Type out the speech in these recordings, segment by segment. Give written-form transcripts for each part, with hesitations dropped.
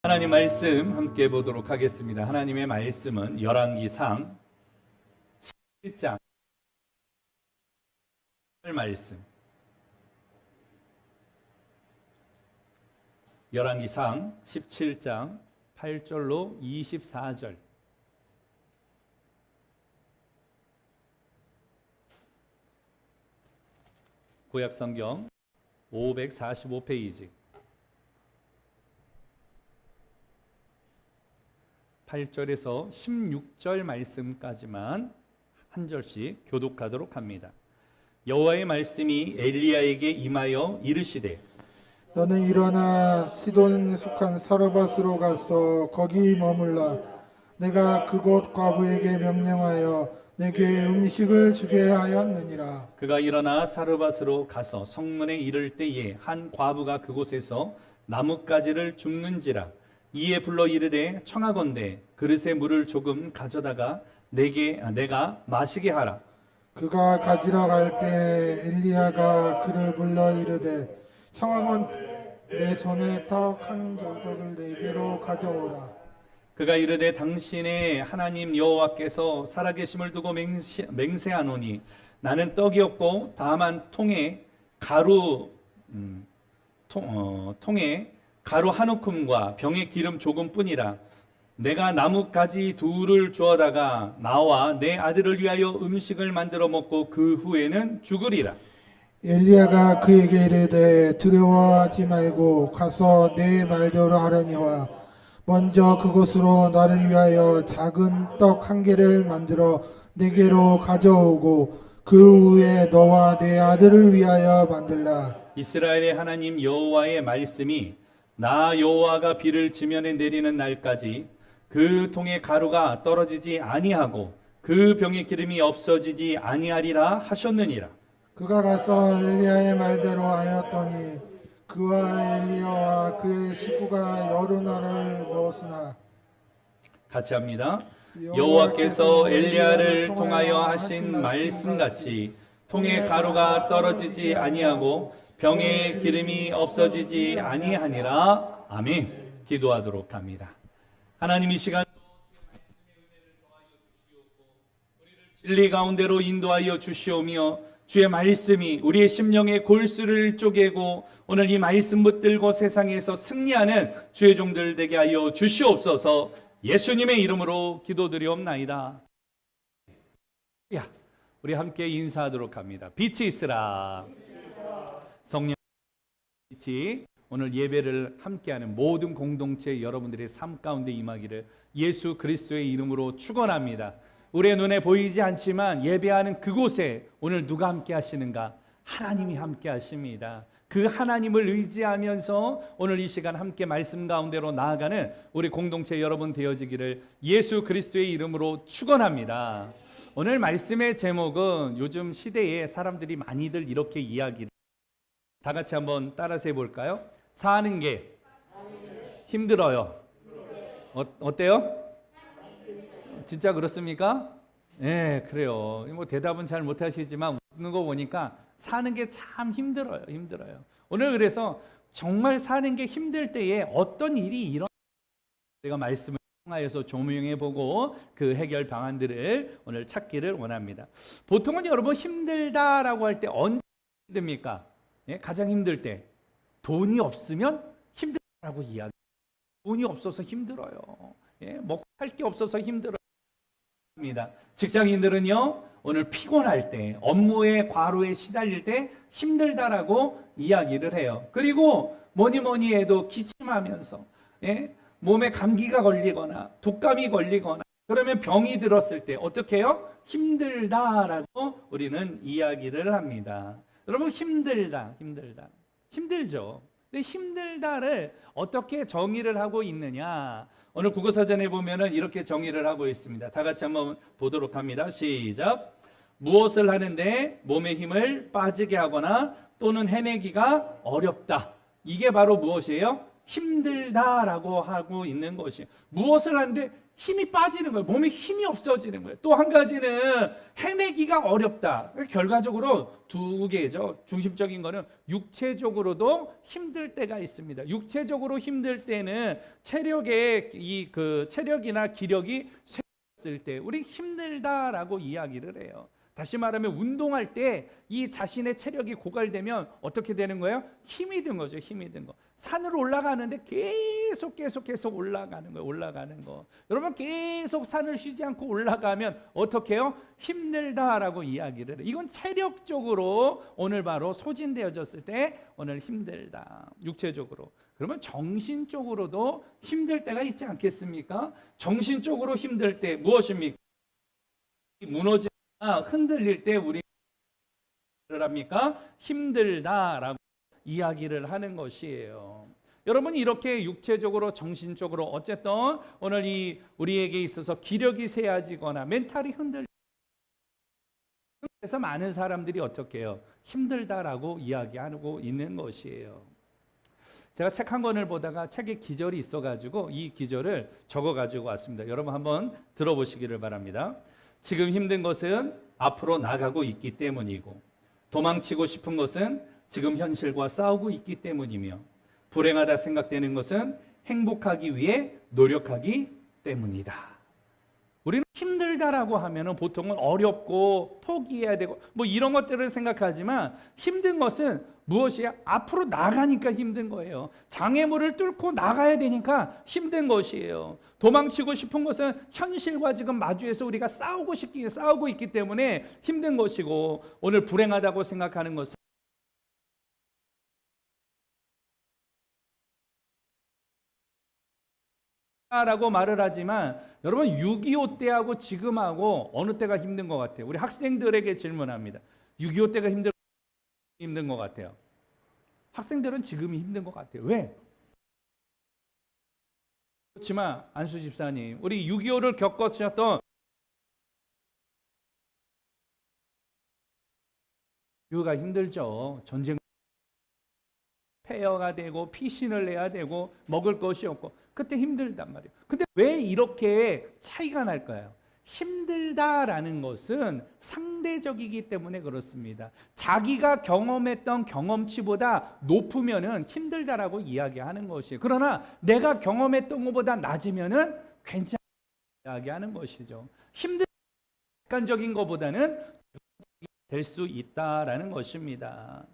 하나님 말씀 함께 보도록 하겠습니다. 하나님의 말씀은 열왕기상 17장 말씀. 열왕기상 17장 8절로 24절. 구약성경 545페이지. 8절에서 16절 말씀까지만 한 절씩 교독하도록 합니다. 여호와의 말씀이 엘리야에게 임하여 이르시되 너는 일어나 시돈에 속한 사르밧으로 가서 거기 머물라. 내가 그곳 과부에게 명령하여 내게 음식을 주게 하였느니라. 그가 일어나 사르밧으로 가서 성문에 이를 때에 한 과부가 그곳에서 나뭇가지를 줍는지라. 이에 불러 이르되 청하건대 그릇에 물을 조금 가져다가 내가 마시게 하라. 그가 가지러 갈 때 엘리야가 그를 불러 이르되 청하건 내 손에 떡 한 조각을 내게로 가져오라. 그가 이르되 당신의 하나님 여호와께서 살아계심을 두고 맹세하노니 나는 떡이 없고 다만 통에 가루 한 움큼과 병에 기름 조금뿐이라. 내가 나뭇가지 둘을 주어다가 나와 내 아들을 위하여 음식을 만들어 먹고 그 후에는 죽으리라. 엘리야가 그에게 이르되 두려워하지 말고 가서 내 말대로 하려니와 먼저 그곳으로 나를 위하여 작은 떡 한 개를 만들어 내게로 가져오고 그 후에 너와 내 아들을 위하여 만들라. 이스라엘의 하나님 여호와의 말씀이 나 여호와가 비를 지면에 내리는 날까지 그 통에 가루가 떨어지지 아니하고 그 병에 기름이 없어지지 아니하리라 하셨느니라. 그가 가서 엘리야의 말대로 하였더니 그와 엘리야와 그의 식구가 여러 날을 먹었으나. 같이 합니다. 여호와께서 엘리야를 통하여 하신 말씀같이 통에 가루가 떨어지지 아니하고 병에 기름이 없어지지 아니하니라. 아멘. 기도하도록 합니다. 하나님 이 시간 진리 가운데로 인도하여 주시오며 주의 말씀이 우리의 심령의 골수를 쪼개고 오늘 이 말씀 붙들고 세상에서 승리하는 주의 종들 되게 하여 주시옵소서. 예수님의 이름으로 기도드리옵나이다. 우리 함께 인사하도록 합니다. 빛이 있으라. 성령 빛이 오늘 예배를 함께하는 모든 공동체 여러분들의 삶 가운데 임하기를 예수 그리스도의 이름으로 축원합니다. 우리의 눈에 보이지 않지만 예배하는 그곳에 오늘 누가 함께 하시는가? 하나님이 함께 하십니다. 그 하나님을 의지하면서 오늘 이 시간 함께 말씀 가운데로 나아가는 우리 공동체 여러분 되어지기를 예수 그리스도의 이름으로 축원합니다. 오늘 말씀의 제목은 요즘 시대에 사람들이 많이들 이렇게 이야기를 다 같이 한번 따라서 해볼까요? 사는 게 힘들어요. 어때요? 진짜 그렇습니까? 네, 그래요. 뭐 대답은 잘 못하시지만 웃는 거 보니까 사는 게 참 힘들어요. 오늘 그래서 정말 사는 게 힘들 때에 어떤 일이 일어나 제가 말씀을 통하여서 조명해보고 그 해결 방안들을 오늘 찾기를 원합니다. 보통은 여러분 힘들다라고 할 때 언제 힘듭니까? 예, 가장 힘들 때 돈이 없으면 힘들다라고 이야기해요. 돈이 없어서 힘들어요. 예, 먹고 살 게 없어서 힘들어요. 직장인들은요 오늘 피곤할 때 업무의 과로에 시달릴 때 힘들다라고 이야기를 해요. 그리고 뭐니 해도 기침하면서 몸에 감기가 걸리거나 독감이 걸리거나 그러면 병이 들었을 때 어떻게 해요? 힘들다라고 우리는 이야기를 합니다. 여러분 힘들죠. 근데 힘들다를 어떻게 정의를 하고 있느냐? 오늘 국어사전에 보면은 이렇게 정의를 하고 있습니다. 다 같이 한번 보도록 합니다. 시작. 무엇을 하는데 몸의 힘을 빠지게 하거나 또는 해내기가 어렵다. 이게 바로 무엇이에요? 힘들다라고 하고 있는 것이에요. 무엇을 하는데 힘이 빠지는 거예요. 몸에 힘이 없어지는 거예요. 또 한 가지는 해내기가 어렵다. 결과적으로 두 개죠. 중심적인 거는 육체적으로도 힘들 때가 있습니다. 육체적으로 힘들 때는 체력이나 기력이 쇠했을 때 우리 힘들다라고 이야기를 해요. 다시 말하면 운동할 때 이 자신의 체력이 고갈되면 어떻게 되는 거예요? 힘이 든 거죠. 힘이 든 거. 산을 올라가는데 계속 올라가는 거예요. 올라가는 거. 여러분 계속 산을 쉬지 않고 올라가면 어떻게 해요? 힘들다라고 이야기를 해요. 이건 체력적으로 오늘 바로 소진되어졌을 때 오늘 힘들다. 육체적으로. 그러면 정신적으로도 힘들 때가 있지 않겠습니까? 정신적으로 힘들 때 무엇입니까? 무너지거나 흔들릴 때 우리를 합니까? 힘들다라고 이야기를 하는 것이에요. 여러분 이렇게 육체적으로 정신적으로 어쨌든 오늘 우리에게 있어서 기력이 쇠해지거나 멘탈이 그래서 많은 사람들이 어떻게 해요? 힘들다라고 이야기하고 있는 것이에요. 제가 책 한 권을 보다가 책에 기절이 있어가지고 이 기절을 적어가지고 왔습니다. 여러분 한번 들어보시기를 바랍니다. 지금 힘든 것은 앞으로 나가고 있기 때문이고 도망치고 싶은 것은 지금 현실과 싸우고 있기 때문이며 불행하다 생각되는 것은 행복하기 위해 노력하기 때문이다. 우리는 힘들다라고 하면은 보통은 어렵고 포기해야 되고 뭐 이런 것들을 생각하지만 힘든 것은 무엇이야? 앞으로 나가니까 힘든 거예요. 장애물을 뚫고 나가야 되니까 힘든 것이에요. 도망치고 싶은 것은 현실과 지금 마주해서 우리가 싸우고 있기 때문에 힘든 것이고 오늘 불행하다고 생각하는 것은 라고 말을 하지만 여러분 6.25 때하고 지금하고 어느 때가 힘든 것 같아요? 우리 학생들에게 질문합니다. 6.25 때가 힘든 것 같아요. 학생들은 지금이 힘든 것 같아요. 왜? 그렇지만 안수 집사님, 우리 6.25를 겪으셨던 6.25가 힘들죠. 전쟁 폐허가 되고 피신을 내야 되고 먹을 것이 없고 그때 힘들단 말이에요. 근데 왜 이렇게 차이가 날까요? 힘들다라는 것은 상대적이기 때문에 그렇습니다. 자기가 경험했던 경험치보다 높으면은 힘들다라고 이야기하는 것이에요. 그러나 내가 경험했던 것보다 낮으면은 괜찮다고 이야기하는 것이죠. 힘든 객관적인 것보다는 될 수 있다라는 것입니다.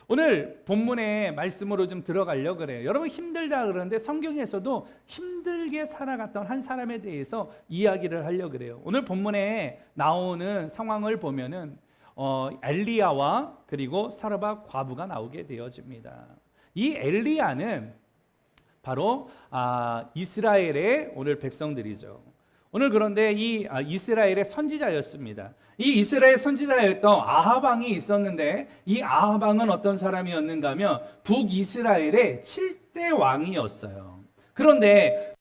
오늘 본문의 말씀으로 좀 들어가려고 그래요. 여러분 힘들다 그러는데 성경에서도 힘들게 살아갔던 한 사람에 대해서 이야기를 하려고 그래요. 오늘 본문에 나오는 상황을 보면은 엘리야와 그리고 사르밧 과부가 나오게 되어집니다. 이 엘리야는 바로 이스라엘의 오늘 백성들이죠. 오늘 그런데 이 이스라엘의 선지자였습니다. 이 이스라엘 선지자였던 아합 왕이 있었는데 이 아합 왕은 어떤 사람이었는가 하면 북이스라엘의 7대 왕이었어요. 그런데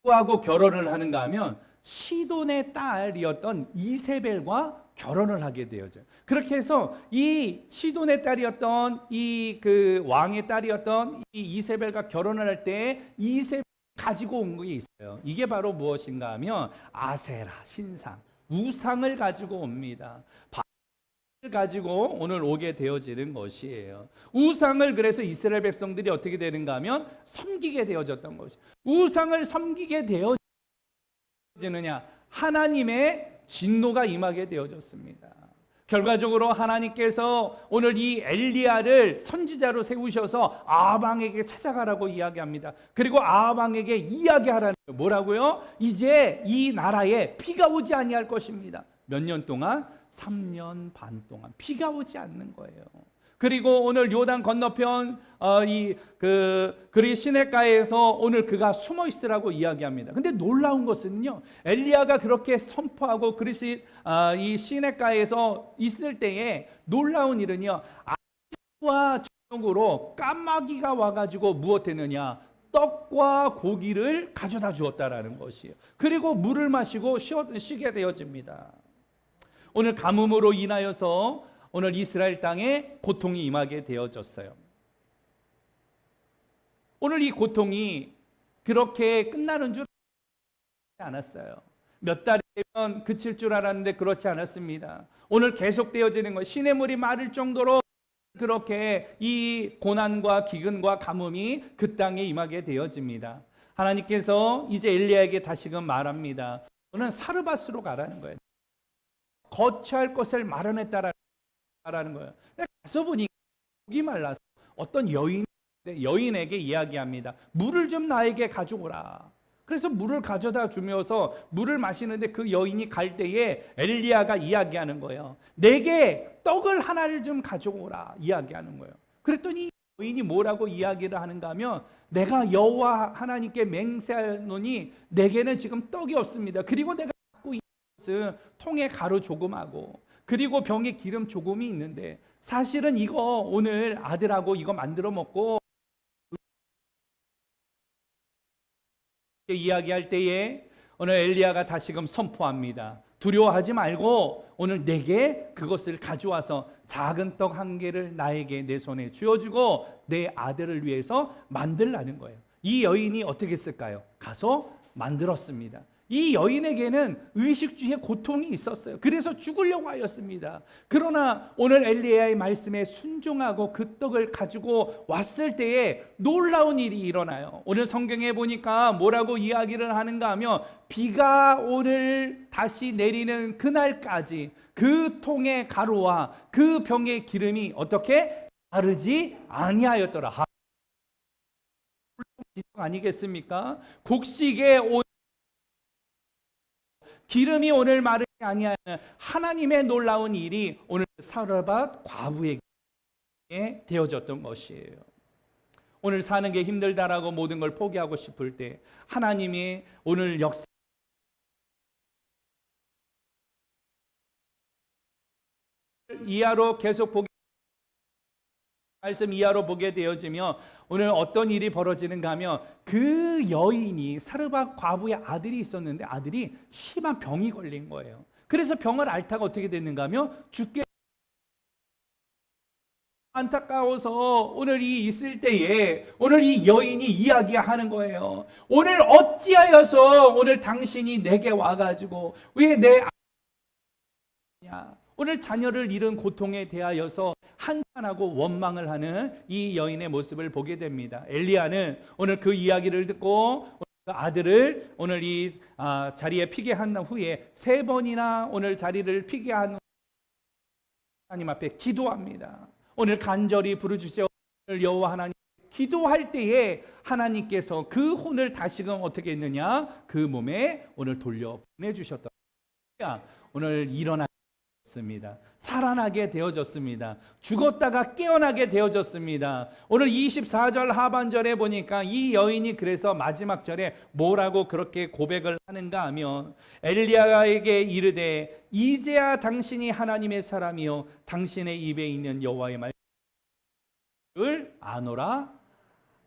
누구하고 결혼을 하는가 하면 시돈의 딸이었던 이세벨과 결혼을 하게 되어져. 그렇게 해서 이 시돈의 딸이었던 이 그 왕의 딸이었던 이 이세벨과 결혼을 할 때 이세벨 가지고 온 게 있어요. 이게 바로 무엇인가 하면 아세라 신상, 우상을 가지고 옵니다. 바알을 가지고 오늘 오게 되어지는 것이에요. 우상을 그래서 이스라엘 백성들이 어떻게 되는가 하면 섬기게 되어졌던 것이. 우상을 섬기게 되어지느냐? 하나님의 진노가 임하게 되어졌습니다. 결과적으로 하나님께서 오늘 이 엘리야를 선지자로 세우셔서 아합 왕에게 찾아가라고 이야기합니다. 그리고 아합 왕에게 이야기하라는 거예요. 뭐라고요? 이제 이 나라에 비가 오지 아니할 것입니다. 몇 년 동안? 3년 반 동안 비가 오지 않는 거예요. 그리고 오늘 요단 건너편 그리 시내가에서 오늘 그가 숨어 있으라고 이야기합니다. 근데 놀라운 것은요, 엘리야가 그렇게 선포하고 이 시내가에서 있을 때에 놀라운 일은요, 아침과 저녁으로 까마귀가 와가지고 무엇했느냐? 떡과 고기를 가져다 주었다라는 것이에요. 그리고 물을 마시고 쉬게 되어집니다. 오늘 가뭄으로 인하여서 오늘 이스라엘 땅에 고통이 임하게 되어졌어요. 오늘 이 고통이 그렇게 끝나는 줄 않았어요. 몇 달이 되면 그칠 줄 알았는데 그렇지 않았습니다. 오늘 계속되어지는 것, 시냇물이 마를 정도로 그렇게 이 고난과 기근과 가뭄이 그 땅에 임하게 되어집니다. 하나님께서 이제 엘리야에게 다시금 말합니다. 너는 사르밧으로 가라는 거예요. 거처할 것을 마련했다라는 거예요. 가서 보니까 목이 말라서 어떤 여인에게 이야기합니다. 물을 좀 나에게 가져오라. 그래서 물을 가져다 주면서 물을 마시는데 그 여인이 갈 때에 엘리야가 이야기하는 거예요. 내게 떡을 하나를 좀 가져오라 이야기하는 거예요. 그랬더니 여인이 뭐라고 이야기를 하는가 하면 내가 여호와 하나님께 맹세하노니 내게는 지금 떡이 없습니다. 그리고 내가 갖고 있는 것은 통에 가루 조금하고 그리고 병에 기름 조금이 있는데 사실은 이거 오늘 아들하고 이거 만들어 먹고 이야기할 때에 오늘 엘리야가 다시금 선포합니다. 두려워하지 말고 오늘 내게 그것을 가져와서 작은 떡 한 개를 나에게 내 손에 쥐어주고 내 아들을 위해서 만들라는 거예요. 이 여인이 어떻게 했을까요? 가서 만들었습니다. 이 여인에게는 의식주의 고통이 있었어요. 그래서 죽으려고 하였습니다. 그러나 오늘 엘리야의 말씀에 순종하고 그 떡을 가지고 왔을 때에 놀라운 일이 일어나요. 오늘 성경에 보니까 뭐라고 이야기를 하는가 하면 비가 오늘 다시 내리는 그날까지 그 통의 가루와 그 병의 기름이 어떻게 마르지 아니하였더라. 아니겠습니까? 곡식에 온 기름이 오늘 마르지 아니하는 하나님의 놀라운 일이 오늘 사르밧 과부에게 되어졌던 것이에요. 오늘 사는 게 힘들다라고 모든 걸 포기하고 싶을 때 하나님이 오늘 역사 이하로 계속 보게 말씀 이하로 보게 되어지며 오늘 어떤 일이 벌어지는가 하면 그 여인이 사르밧 과부의 아들이 있었는데 아들이 심한 병이 걸린 거예요. 그래서 병을 앓다가 어떻게 됐는가 하면 죽게 안타까워서 오늘 이 있을 때에 오늘 이 여인이 이야기하는 거예요. 오늘 어찌하여서 오늘 당신이 내게 와가지고 왜 내 오늘 자녀를 잃은 고통에 대하여서 한탄하고 원망을 하는 이 여인의 모습을 보게 됩니다. 엘리야는 오늘 그 이야기를 듣고 그 아들을 오늘 이 자리에 피게 한 후에 3번이나 오늘 자리를 피게 한 하나님 앞에 기도합니다. 오늘 간절히 부르주시오. 오늘 여호와 하나님 기도할 때에 하나님께서 그 혼을 다시금 어떻게 했느냐? 그 몸에 오늘 돌려 보내주셨다. 오늘 일어나 살아나게 되어졌습니다. 죽었다가 깨어나게 되어졌습니다. 오늘 24절 하반절에 보니까 이 여인이 그래서 마지막 절에 뭐라고 그렇게 고백을 하는가 하면 엘리야에게 이르되 이제야 당신이 하나님의 사람이요 당신의 입에 있는 여호와의 말씀을 아노라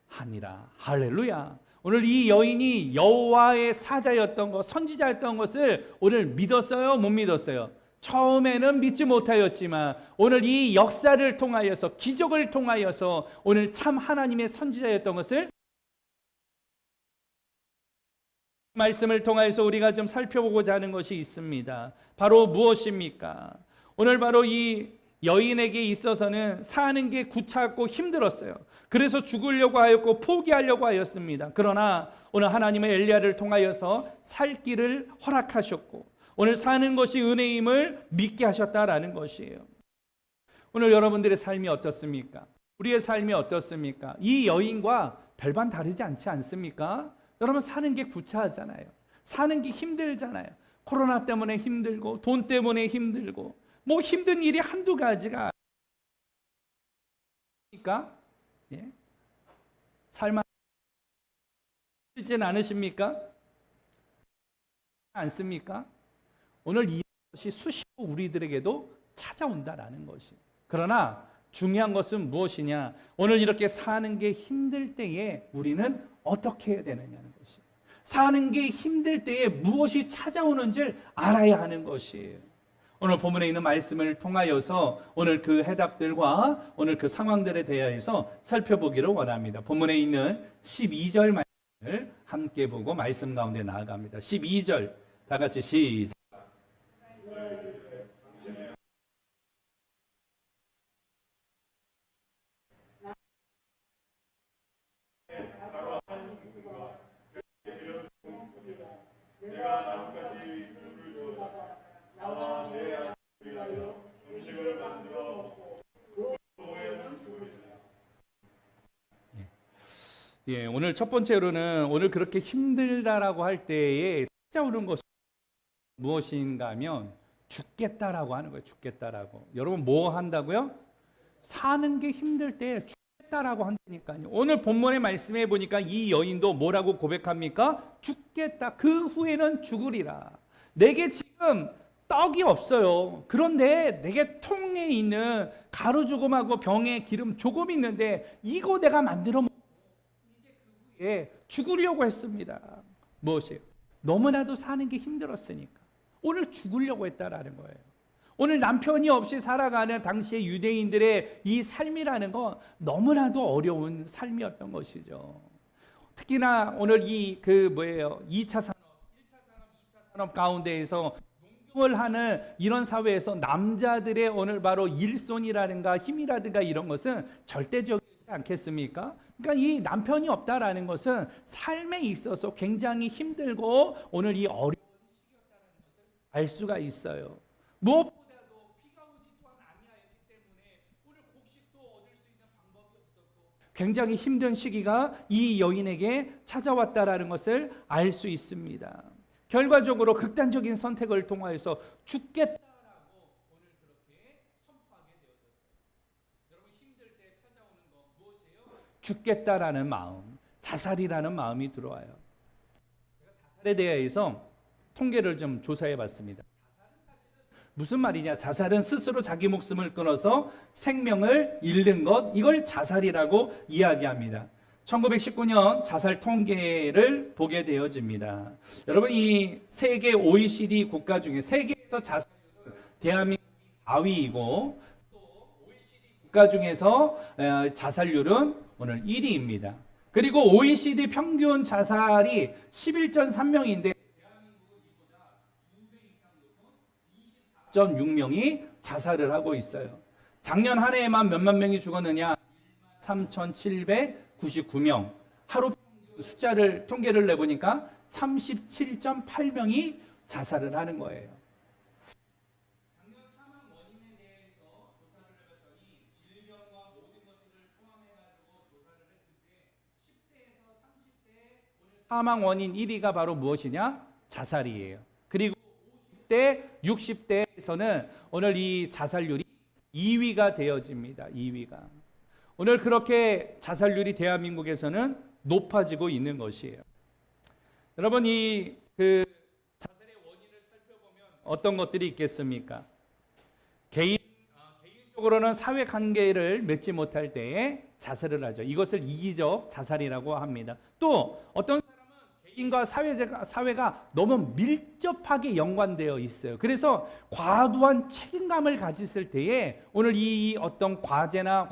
하니라. 할렐루야. 오늘 이 여인이 여호와의 사자였던 것, 선지자였던 것을 오늘 믿었어요? 못 믿었어요? 처음에는 믿지 못하였지만 오늘 이 역사를 통하여서 기적을 통하여서 오늘 참 하나님의 선지자였던 것을 말씀을 통하여서 우리가 좀 살펴보고자 하는 것이 있습니다. 바로 무엇입니까? 오늘 바로 이 여인에게 있어서는 사는 게 구차하고 힘들었어요. 그래서 죽으려고 하였고 포기하려고 하였습니다. 그러나 오늘 하나님의 엘리야를 통하여서 살 길을 허락하셨고 오늘 사는 것이 은혜임을 믿게 하셨다라는 것이에요. 오늘 여러분들의 삶이 어떻습니까? 우리의 삶이 어떻습니까? 이 여인과 별반 다르지 않지 않습니까? 여러분 사는 게 구차하잖아요. 사는 게 힘들잖아요. 코로나 때문에 힘들고 돈 때문에 힘들고 뭐 힘든 일이 한두 가지가 아닙니까? 예? 삶 힘들진 않으십니까? 않습니까? 오늘 이것이 수시로 우리들에게도 찾아온다라는 것이. 그러나 중요한 것은 무엇이냐? 오늘 이렇게 사는 게 힘들 때에 우리는 어떻게 해야 되느냐는 것이. 사는 게 힘들 때에 무엇이 찾아오는지를 알아야 하는 것이에요. 오늘 본문에 있는 말씀을 통하여서 오늘 그 해답들과 오늘 그 상황들에 대해서 살펴보기를 원합니다. 본문에 있는 12절 말씀을 함께 보고 말씀 가운데 나아갑니다. 12절 다 같이 시작. 예, 오늘 첫 번째로는 오늘 그렇게 힘들다라고 할 때에 찾아오는 것이 무엇인가 하면 죽겠다라고 하는 거예요. 죽겠다라고. 여러분 뭐 한다고요? 사는 게 힘들 때 죽겠다라고 한다니까요. 오늘 본문의 말씀에 보니까 이 여인도 뭐라고 고백합니까? 죽겠다. 그 후에는 죽으리라. 내게 지금 떡이 없어요. 그런데 내게 통에 있는 가루 조금하고 병에 기름 조금 있는데 이거 내가 만들어 죽으려고 했습니다. 무엇이에요? 너무나도 사는 게 힘들었으니까 오늘 죽으려고 했다라는 거예요. 오늘 남편이 없이 살아가는 당시의 유대인들의 이 삶이라는 건 너무나도 어려운 삶이었던 것이죠. 특히나 오늘 2차 산업, 1차 산업, 2차 산업 가운데에서 농경을 하는 이런 사회에서 남자들의 오늘 바로 일손이라든가 힘이라든가 이런 것은 절대적이지 않겠습니까? 그러니까 이 남편이 없다라는 것은 삶에 있어서 굉장히 힘들고 오늘 이 어려운 시기였다는 것을 알 수가 있어요. 무엇보다도 비가 오지 또한 아니하였기 때문에 오늘 곡식도 얻을 수 있는 방법이 없었고 굉장히 힘든 시기가 이 여인에게 찾아왔다라는 것을 알 수 있습니다. 결과적으로 극단적인 선택을 통하여서 죽겠다라고 오늘 그렇게 선포하게 되어졌어요. 여러분 힘들 때 찾아오는 거 무엇이에요? 죽겠다라는 마음, 자살이라는 마음이 들어와요. 제가 자살에 대해서 통계를 좀 조사해 봤습니다. 무슨 말이냐? 자살은 스스로 자기 목숨을 끊어서 생명을 잃는 것, 이걸 자살이라고 이야기합니다. 1919년 자살 통계를 보게 되어집니다. 여러분 이 세계 OECD 국가 중에 세계에서 자살률은 대한민국이 4위이고 또 OECD 국가 중에서 자살률은 오늘 1위입니다. 그리고 OECD 평균 자살이 11.3명인데 대한민국은 이보다 2배 이상 높은 24.6명이 자살을 하고 있어요. 작년 한 해에만 몇만 명이 죽었느냐? 3,799명. 하루 숫자를 통계를 내보니까 37.8명이 자살을 하는 거예요. 작년 사망 원인에 대해서 조사를 해봤더니 질병과 모든 것들을 포함해가지고 조사를 했을 때 10대에서 30대 오늘 사망 원인 1위가 바로 무엇이냐? 자살이에요. 그리고 50대, 60대에서는 오늘 이 자살률이 2위가 되어집니다. 2위가. 오늘 그렇게 자살률이 대한민국에서는 높아지고 있는 것이에요. 여러분 이 자살의 원인을 살펴보면 어떤 것들이 있겠습니까? 개인적으로는 사회 관계를 맺지 못할 때에 자살을 하죠. 이것을 이기적 자살이라고 합니다. 또 어떤 사람은 개인과 사회가 너무 밀접하게 연관되어 있어요. 그래서 과도한 책임감을 가졌을 때에 오늘 이 어떤 과제나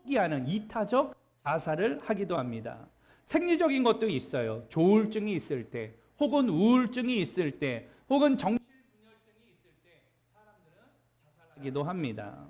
포기하는 이타적 자살을 하기도 합니다. 생리적인 것도 있어요. 조울증이 있을 때, 혹은 우울증이 있을 때, 혹은 정신분열증이 있을 때 사람들은 자살하기도 합니다.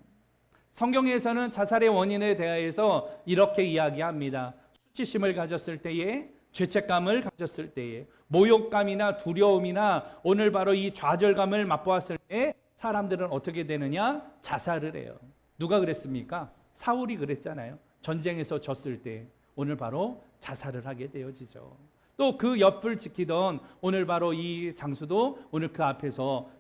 성경에서는 자살의 원인에 대해서 이렇게 이야기합니다. 수치심을 가졌을 때에, 죄책감을 가졌을 때에, 모욕감이나 두려움이나 오늘 바로 이 좌절감을 맛보았을 때 사람들은 어떻게 되느냐? 자살을 해요. 누가 그랬습니까? 사울이 그랬잖아요. 전쟁에서 졌을 때 오늘 바로 자살을 하게 되어지죠. 또 그 옆을 지키던 오늘 바로 이 장수도 오늘 그 앞에서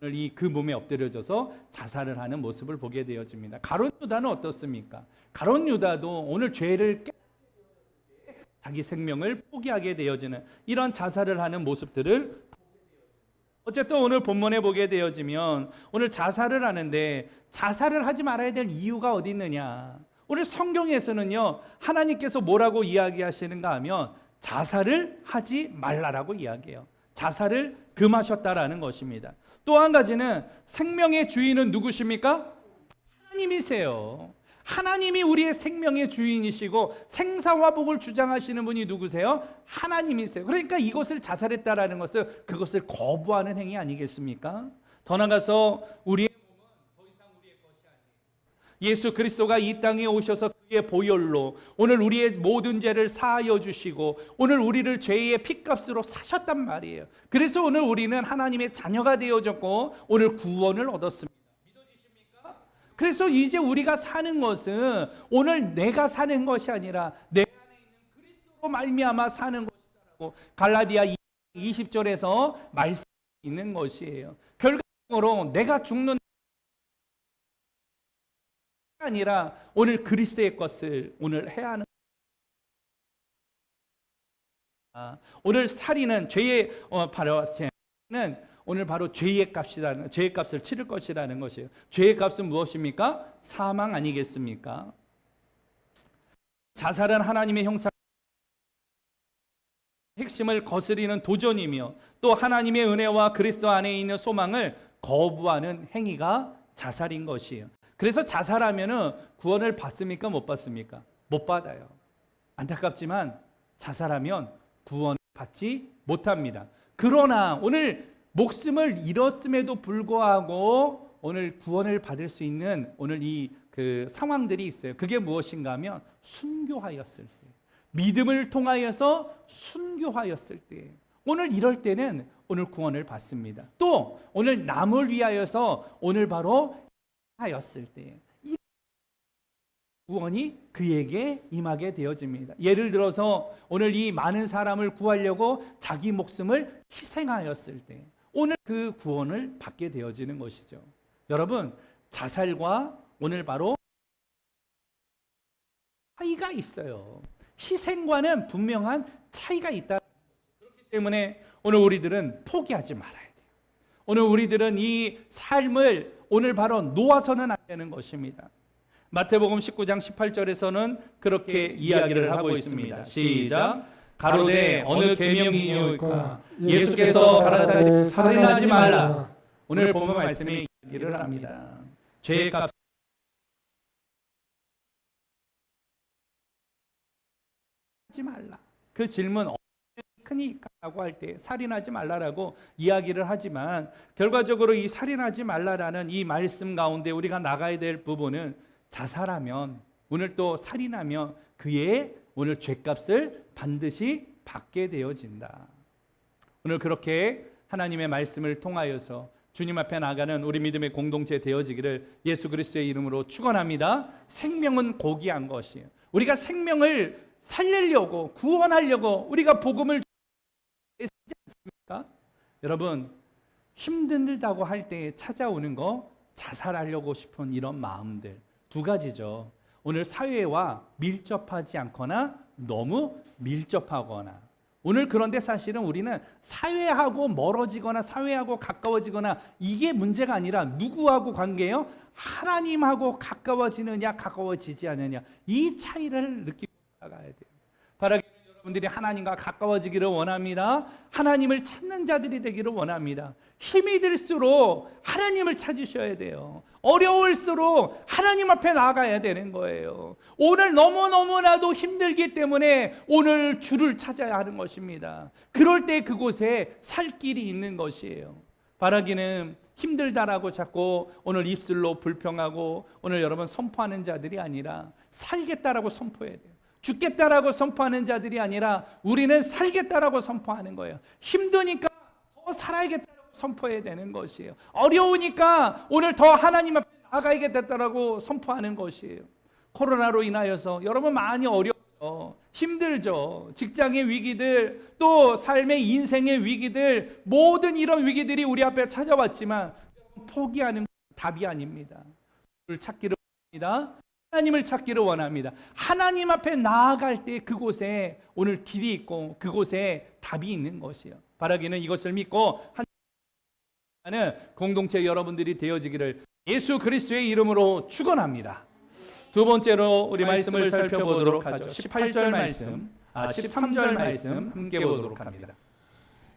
오늘 그 몸에 엎드려져서 자살을 하는 모습을 보게 되어집니다. 가룟 유다는 어떻습니까? 가룟 유다도 오늘 죄를 자기 생명을 포기하게 되어지는 이런 자살을 하는 모습들을 어쨌든 오늘 본문에 보게 되어지면 오늘 자살을 하는데 자살을 하지 말아야 될 이유가 어디 있느냐? 오늘 성경에서는요 하나님께서 뭐라고 이야기하시는가 하면 자살을 하지 말라라고 이야기해요. 자살을 금하셨다라는 것입니다. 또 한 가지는 생명의 주인은 누구십니까? 하나님이세요. 하나님이 우리의 생명의 주인이시고 생사화복을 주장하시는 분이 누구세요? 하나님이세요. 그러니까 이것을 자살했다라는 것은 그것을 거부하는 행위 아니겠습니까? 더 나아가서 우리의 몸은 더 이상 우리의 것이 아니에요. 예수 그리스도가 이 땅에 오셔서 그의 보혈로 오늘 우리의 모든 죄를 사하여 주시고 오늘 우리를 죄의 핏값으로 사셨단 말이에요. 그래서 오늘 우리는 하나님의 자녀가 되어졌고 오늘 구원을 얻었습니다. 그래서 이제 우리가 사는 것은 오늘 내가 사는 것이 아니라 내 안에 있는 그리스도로 말미암아 사는 것이라고 갈라디아 20절에서 말씀이 있는 것이에요. 결과적으로 내가 죽는 아니라 오늘 그리스도의 것을 오늘 해야 하는 오늘 살인은 죄의 바로 죄는 오늘 바로 죄의 값이라는 죄의 값을 치를 것이라는 것이에요. 죄의 값은 무엇입니까? 사망 아니겠습니까? 자살은 하나님의 형상 핵심을 거스리는 도전이며 또 하나님의 은혜와 그리스도 안에 있는 소망을 거부하는 행위가 자살인 것이에요. 그래서 자살하면은 구원을 받습니까? 못 받습니까? 못 받아요. 안타깝지만 자살하면 구원을 받지 못합니다. 그러나 오늘 목숨을 잃었음에도 불구하고 오늘 구원을 받을 수 있는 오늘 이 상황들이 있어요. 그게 무엇인가 하면 순교하였을 때, 믿음을 통하여서 순교하였을 때, 오늘 이럴 때는 오늘 구원을 받습니다. 또 오늘 남을 위하여서 오늘 바로 하였을 때 이 구원이 그에게 임하게 되어집니다. 예를 들어서 오늘 이 많은 사람을 구하려고 자기 목숨을 희생하였을 때 오늘 그 구원을 받게 되어지는 것이죠. 여러분, 자살과 오늘 바로 차이가 있어요. 희생과는 분명한 차이가 있다. 그렇기 때문에 오늘 우리들은 포기하지 말아야 돼요. 오늘 우리들은 이 삶을 오늘 바로 놓아서는 안 되는 것입니다. 마태복음 19장 18절에서는 그렇게 이야기를 하고 있습니다. 시작. 가로되 어느 계명이뇨까 예수께서 가라사대 살인하지 말라. 오늘 본문 말씀에 이야기를 합니다. 죄의 값 하지 말라. 그 질문 크니까라고 할 때 살인하지 말라라고 이야기를 하지만 결과적으로 이 살인하지 말라라는 이 말씀 가운데 우리가 나가야 될 부분은 자살하면 오늘 또 살인하면 그의 오늘 죄값을 반드시 받게 되어진다. 오늘 그렇게 하나님의 말씀을 통하여서 주님 앞에 나가는 우리 믿음의 공동체 되어지기를 예수 그리스도의 이름으로 축원합니다. 생명은 고귀한 것이에요. 우리가 생명을 살리려고 구원하려고 우리가 복음을 애쓰지 않습니까? 여러분, 힘들다고 할 때 찾아오는 거 자살하려고 싶은 이런 마음들 두 가지죠. 오늘 사회와 밀접하지 않거나 너무 밀접하거나 오늘 그런데 사실은 우리는 사회하고 멀어지거나 사회하고 가까워지거나 이게 문제가 아니라 누구하고 관계예요? 하나님하고 가까워지느냐 가까워지지 않느냐 이 차이를 느끼고 살아가야 돼요. 바라기는 여러분들이 하나님과 가까워지기를 원합니다. 하나님을 찾는 자들이 되기를 원합니다. 힘이 들수록 하나님을 찾으셔야 돼요. 어려울수록 하나님 앞에 나가야 되는 거예요. 오늘 너무너무나도 힘들기 때문에 오늘 주를 찾아야 하는 것입니다. 그럴 때 그곳에 살 길이 있는 것이에요. 바라기는 힘들다라고 자꾸 오늘 입술로 불평하고 오늘 여러분 선포하는 자들이 아니라 살겠다라고 선포해야 돼요. 죽겠다라고 선포하는 자들이 아니라 우리는 살겠다라고 선포하는 거예요. 힘드니까 더 살아야겠다라고 선포해야 되는 것이에요. 어려우니까 오늘 더 하나님 앞에 나가야겠다라고 선포하는 것이에요. 코로나로 인하여서 여러분 많이 어렵죠. 힘들죠. 직장의 위기들 또 삶의 인생의 위기들 모든 이런 위기들이 우리 앞에 찾아왔지만 포기하는 답이 아닙니다. 주를 찾기를 원합니다. 하나님을 찾기를 원합니다. 하나님 앞에 나아갈 때 그곳에 오늘 길이 있고 그곳에 답이 있는 것이에요. 바라기는 이것을 믿고 하는 공동체 여러분들이 되어지기를 예수 그리스도의 이름으로 축원합니다. 두 번째로 우리 말씀을 살펴보도록 하죠. 18절 말씀, 13절 말씀 함께 보도록 합니다.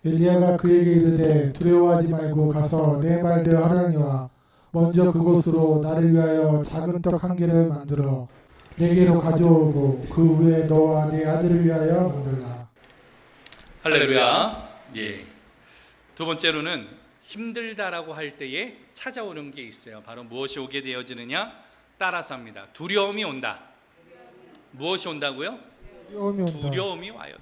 엘리야가 그에게 이르되 두려워하지 말고 가서 내 말대로 하려니와 먼저 그곳으로 나를 위하여 작은 떡 한 개를 만들어 내게로 가져오고 그 후에 너와 네 아들을 위하여 만들라. 할렐루야. 예. 두 번째로는 힘들다라고 할 때에 찾아오는 게 있어요. 바로 무엇이 오게 되어지느냐? 따라서 합니다. 두려움이 온다. 무엇이 온다고요? 두려움이 온다. 두려움이 와요.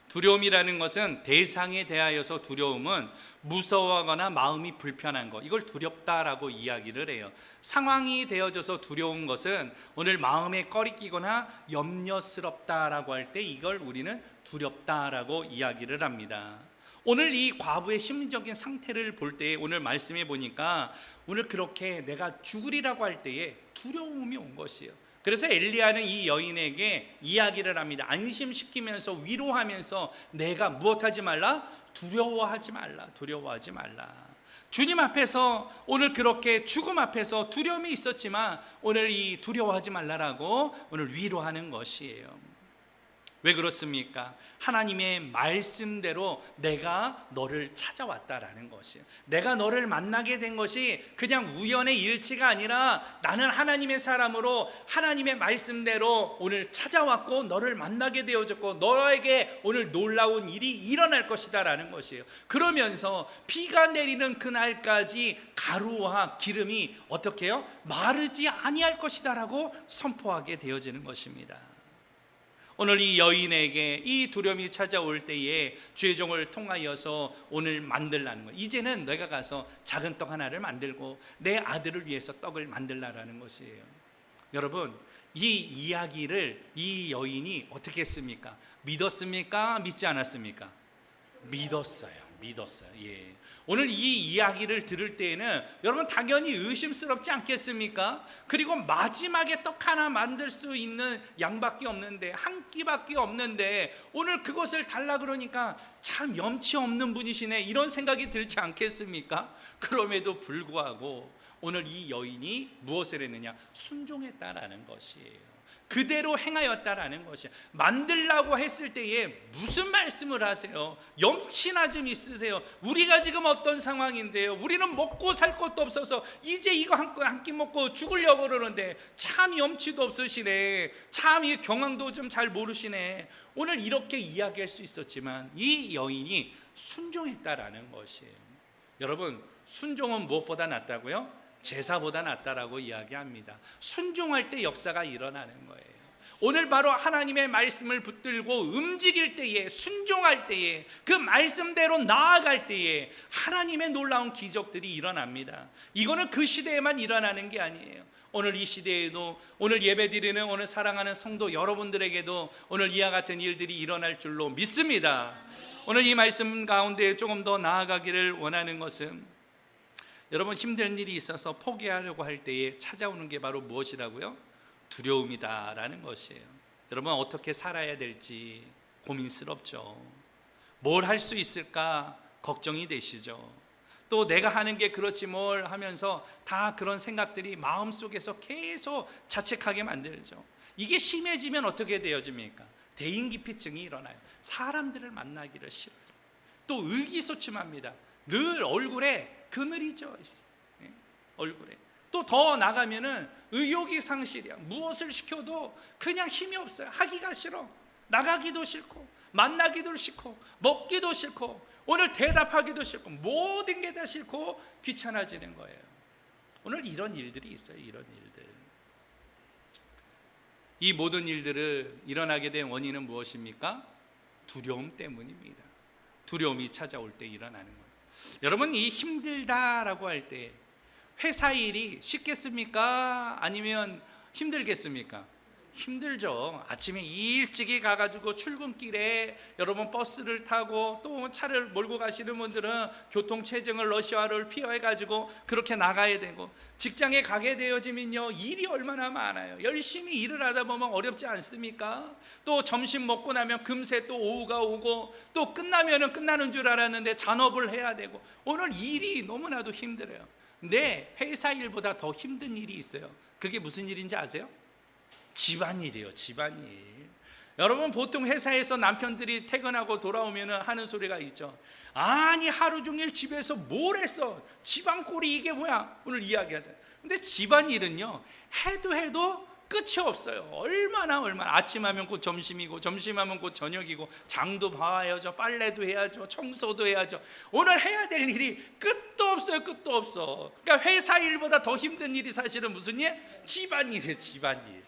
두려움이라는 것은 대상에 대하여서 두려움은 무서워하거나 마음이 불편한 것, 이걸 두렵다라고 이야기를 해요. 상황이 되어져서 두려운 것은 오늘 마음에 꺼리끼거나 염려스럽다라고 할 때 이걸 우리는 두렵다라고 이야기를 합니다. 오늘 이 과부의 심리적인 상태를 볼 때 오늘 말씀해 보니까 오늘 그렇게 내가 죽으리라고 할 때에 두려움이 온 것이에요. 그래서 엘리야는 이 여인에게 이야기를 합니다. 안심시키면서 위로하면서 내가 무엇하지 말라? 두려워하지 말라. 주님 앞에서 오늘 그렇게 죽음 앞에서 두려움이 있었지만 오늘 이 두려워하지 말라라고 오늘 위로하는 것이에요. 왜 그렇습니까? 하나님의 말씀대로 내가 너를 찾아왔다라는 것이에요. 내가 너를 만나게 된 것이 그냥 우연의 일치가 아니라 나는 하나님의 사람으로 하나님의 말씀대로 오늘 찾아왔고 너를 만나게 되어졌고 너에게 오늘 놀라운 일이 일어날 것이다라는 것이에요. 그러면서 비가 내리는 그날까지 가루와 기름이 어떻게 해요? 마르지 아니할 것이다라고 선포하게 되어지는 것입니다. 오늘 이 여인에게 이 두려움이 찾아올 때에 주의 종을 통하여서 오늘 만들라는 거예요. 이제는 내가 가서 작은 떡 하나를 만들고 내 아들을 위해서 떡을 만들라라는 것이에요. 여러분, 이 이야기를 이 여인이 어떻게 했습니까? 믿었습니까? 믿지 않았습니까? 믿었어요. 예. 오늘 이 이야기를 들을 때에는 여러분 당연히 의심스럽지 않겠습니까? 그리고 마지막에 떡 하나 만들 수 있는 양밖에 없는데, 한 끼밖에 없는데 오늘 그것을 달라 그러니까 참 염치 없는 분이시네, 이런 생각이 들지 않겠습니까? 그럼에도 불구하고 오늘 이 여인이 무엇을 했느냐? 순종했다라는 것이에요. 그대로 행하였다라는 것이에요. 만들라고 했을 때에 무슨 말씀을 하세요? 염치나 좀 있으세요. 우리가 지금 어떤 상황인데요, 우리는 먹고 살 것도 없어서 이제 이거 한 끼 먹고 죽으려고 그러는데 참 염치도 없으시네, 참 이 경황도 좀 잘 모르시네. 오늘 이렇게 이야기할 수 있었지만 이 여인이 순종했다라는 것이에요. 여러분, 순종은 무엇보다 낫다고요? 제사보다 낫다라고 이야기합니다. 순종할 때 역사가 일어나는 거예요. 오늘 바로 하나님의 말씀을 붙들고 움직일 때에, 순종할 때에, 그 말씀대로 나아갈 때에 하나님의 놀라운 기적들이 일어납니다. 이거는 그 시대에만 일어나는 게 아니에요. 오늘 이 시대에도, 오늘 예배드리는 오늘 사랑하는 성도 여러분들에게도 오늘 이와 같은 일들이 일어날 줄로 믿습니다. 오늘 이 말씀 가운데 조금 더 나아가기를 원하는 것은, 여러분 힘든 일이 있어서 포기하려고 할 때에 찾아오는 게 바로 무엇이라고요? 두려움이다라는 것이에요. 여러분 어떻게 살아야 될지 고민스럽죠. 뭘 할 수 있을까 걱정이 되시죠. 또 내가 하는 게 그렇지 뭘 하면서 다 그런 생각들이 마음속에서 계속 자책하게 만들죠. 이게 심해지면 어떻게 되어집니까? 대인기피증이 일어나요. 사람들을 만나기를 싫어요. 또 의기소침합니다. 늘 얼굴에 그늘이 져 있어요. 얼굴에. 또 더 나가면은 의욕이 상실이야. 무엇을 시켜도 그냥 힘이 없어요. 하기가 싫어. 나가기도 싫고, 만나기도 싫고, 먹기도 싫고, 오늘 대답하기도 싫고, 모든 게 다 싫고 귀찮아지는 거예요. 오늘 이런 일들이 있어요. 이런 일들. 이 모든 일들을 일어나게 된 원인은 무엇입니까? 두려움 때문입니다. 두려움이 찾아올 때 일어나는 거예요. 여러분, 이 힘들다라고 할 때 회사 일이 쉽겠습니까? 아니면 힘들겠습니까? 힘들죠. 아침에 일찍이 가가지고 출근길에 여러분 버스를 타고 또 차를 몰고 가시는 분들은 교통체증을 러시아를 피해가지고 그렇게 나가야 되고, 직장에 가게 되어지면요 일이 얼마나 많아요. 열심히 일을 하다 보면 어렵지 않습니까? 또 점심 먹고 나면 금세 또 오후가 오고, 또 끝나면은 끝나는 줄 알았는데 잔업을 해야 되고, 오늘 일이 너무나도 힘들어요. 근데 회사 일보다 더 힘든 일이 있어요. 그게 무슨 일인지 아세요? 집안일이에요. 집안일. 여러분 보통 회사에서 남편들이 퇴근하고 돌아오면 하는 소리가 있죠. 아니 하루 종일 집에서 뭘 했어? 집안꼴이 이게 뭐야? 오늘 이야기하자. 근데 집안일은요 해도 끝이 없어요. 얼마나 아침하면 곧 점심이고 점심하면 곧 저녁이고 장도 봐야죠, 빨래도 해야죠, 청소도 해야죠. 오늘 해야 될 일이 끝도 없어요. 끝도 없어. 그러니까 회사 일보다 더 힘든 일이 사실은 무슨 일? 집안일이에요. 집안일.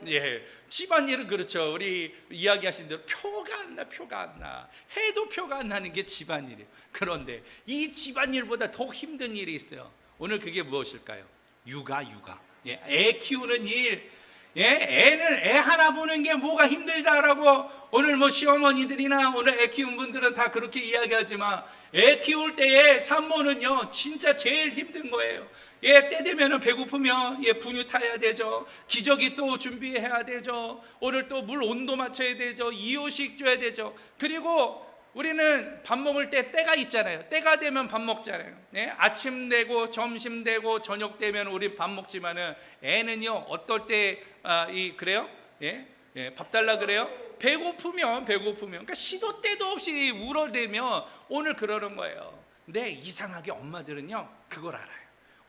예, 집안일은 그렇죠. 우리 이야기하신 대로 표가 안 나. 해도 표가 안 나는 게 집안일이에요. 그런데 이 집안일보다 더 힘든 일이 있어요. 오늘 그게 무엇일까요? 육아. 예, 애 키우는 일. 예, 애 하나 보는 게 뭐가 힘들다라고 오늘 뭐 시어머니들이나 오늘 애 키운 분들은 다 그렇게 이야기하지만 애 키울 때의 산모는요 진짜 제일 힘든 거예요. 예, 때 되면은 배고프면 예, 분유 타야 되죠. 기저귀 또 준비해야 되죠. 오늘 또 물 온도 맞춰야 되죠. 이유식 줘야 되죠. 그리고 우리는 밥 먹을 때 때가 있잖아요. 때가 되면 밥 먹잖아요. 예? 아침 되고 점심 되고 저녁 되면 우리 밥 먹지만은 애는요 어떨 때 그래요? 예? 예, 밥 달라 그래요? 배고프면 그러니까 시도 때도 없이 울어대면 오늘 그러는 거예요. 근데 이상하게 엄마들은요 그걸 알아요.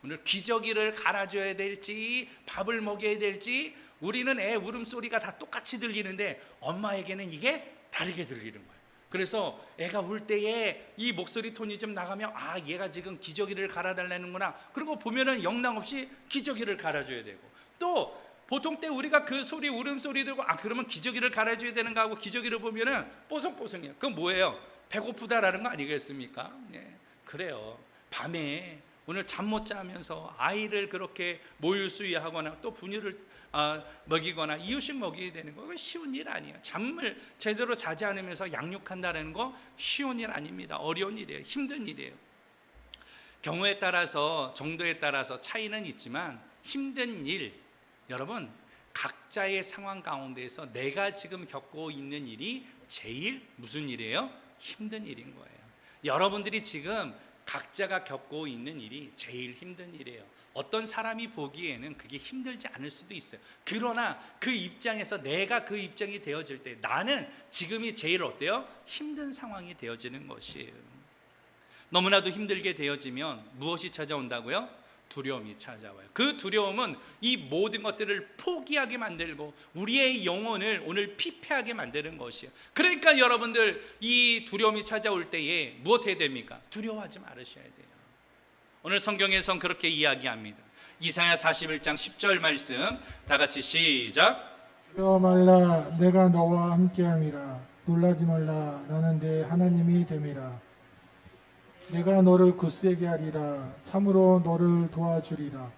오늘 기저귀를 갈아줘야 될지 밥을 먹여야 될지 우리는 애 울음소리가 다 똑같이 들리는데 엄마에게는 이게 다르게 들리는 거예요. 그래서 애가 울 때에 이 목소리 톤이 좀 나가면 아 얘가 지금 기저귀를 갈아달라는구나. 그리고 보면은 영락없이 기저귀를 갈아줘야 되고 또 보통 때 우리가 그 소리 울음소리 들고 아 그러면 기저귀를 갈아줘야 되는가 하고 기저귀를 보면은 뽀송뽀송해요. 그건 뭐예요? 배고프다라는 거 아니겠습니까? 예, 그래요. 밤에 오늘 잠 못 자면서 아이를 그렇게 모유수유하거나 또 분유를 먹이거나 이유식 먹여야 되는 거 쉬운 일 아니에요. 잠을 제대로 자지 않으면서 양육한다는 거 쉬운 일 아닙니다. 어려운 일이에요. 힘든 일이에요. 경우에 따라서 정도에 따라서 차이는 있지만 힘든 일 여러분 각자의 상황 가운데에서 내가 지금 겪고 있는 일이 제일 무슨 일이에요? 힘든 일인 거예요. 여러분들이 지금 각자가 겪고 있는 일이 제일 힘든 일이에요. 어떤 사람이 보기에는 그게 힘들지 않을 수도 있어요. 그러나 그 입장에서 내가 그 입장이 되어질 때 나는 지금이 제일 어때요? 힘든 상황이 되어지는 것이에요. 너무나도 힘들게 되어지면 무엇이 찾아온다고요? 두려움이 찾아와요. 그 두려움은 이 모든 것들을 포기하게 만들고 우리의 영혼을 오늘 피폐하게 만드는 것이에요. 그러니까 여러분들 이 두려움이 찾아올 때에 무엇 해야 됩니까? 두려워하지 말으셔야 돼요. 오늘 성경에선 그렇게 이야기합니다. 이사야 41장 10절 말씀 다 같이 시작. 두려워 말라 내가 너와 함께함이라 놀라지 말라 나는 내 하나님이 됨이라 내가 너를 굳세게 하리라 참으로 너를 도와주리라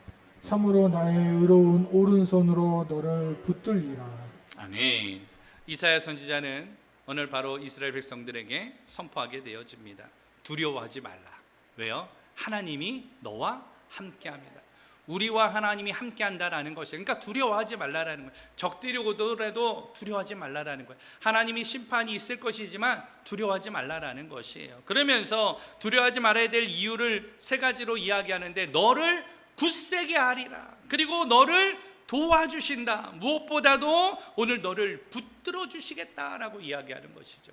참으로 나의 의로운 오른손으로 너를 붙들리라. 아멘. 이사야 선지자는 오늘 바로 이스라엘 백성들에게 선포하게 되어집니다. 두려워하지 말라. 왜요? 하나님이 너와 함께합니다. 우리와 하나님이 함께한다라는 것이에요. 그러니까 두려워하지 말라라는 거예요. 적들이 오더라도 두려워하지 말라라는 거예요. 하나님이 심판이 있을 것이지만 두려워하지 말라라는 것이에요. 그러면서 두려워하지 말아야 될 이유를 세 가지로 이야기하는데 너를 굳세게 하리라. 그리고 너를 도와주신다. 무엇보다도 오늘 너를 붙들어 주시겠다라고 이야기하는 것이죠.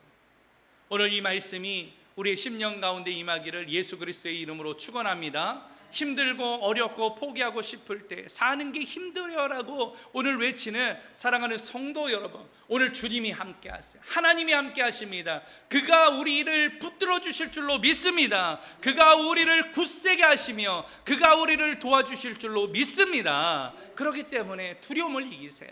오늘 이 말씀이 우리의 심령 가운데 임하기를 예수 그리스도의 이름으로 축원합니다. 힘들고 어렵고 포기하고 싶을 때 사는 게 힘들어라고 오늘 외치는 사랑하는 성도 여러분, 오늘 주님이 함께 하세요. 하나님이 함께 하십니다. 그가 우리를 붙들어 주실 줄로 믿습니다. 그가 우리를 굳세게 하시며 그가 우리를 도와주실 줄로 믿습니다. 그렇기 때문에 두려움을 이기세요.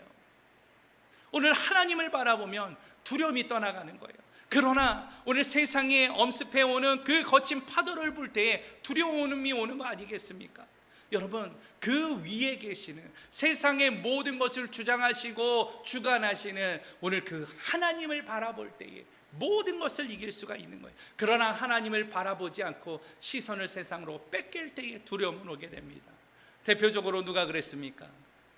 오늘 하나님을 바라보면 두려움이 떠나가는 거예요. 그러나 오늘 세상에 엄습해오는 그 거친 파도를 볼 때에 두려움이 오는 거 아니겠습니까? 여러분, 그 위에 계시는 세상의 모든 것을 주장하시고 주관하시는 오늘 그 하나님을 바라볼 때에 모든 것을 이길 수가 있는 거예요. 그러나 하나님을 바라보지 않고 시선을 세상으로 뺏길 때에 두려움은 오게 됩니다. 대표적으로 누가 그랬습니까?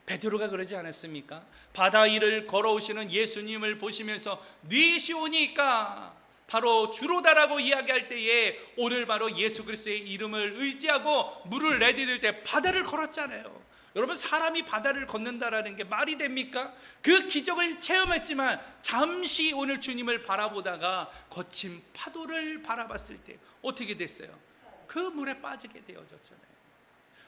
베드로가 그러지 않았습니까? 바다 위를 걸어오시는 예수님을 보시면서 뉘시 오니까 바로 주로다라고 이야기할 때에 오늘 바로 예수 그리스도의 이름을 의지하고 물을 내디딜 때 바다를 걸었잖아요. 여러분, 사람이 바다를 건넌다라는 게 말이 됩니까? 그 기적을 체험했지만 잠시 오늘 주님을 바라보다가 거친 파도를 바라봤을 때 어떻게 됐어요? 그 물에 빠지게 되어졌잖아요.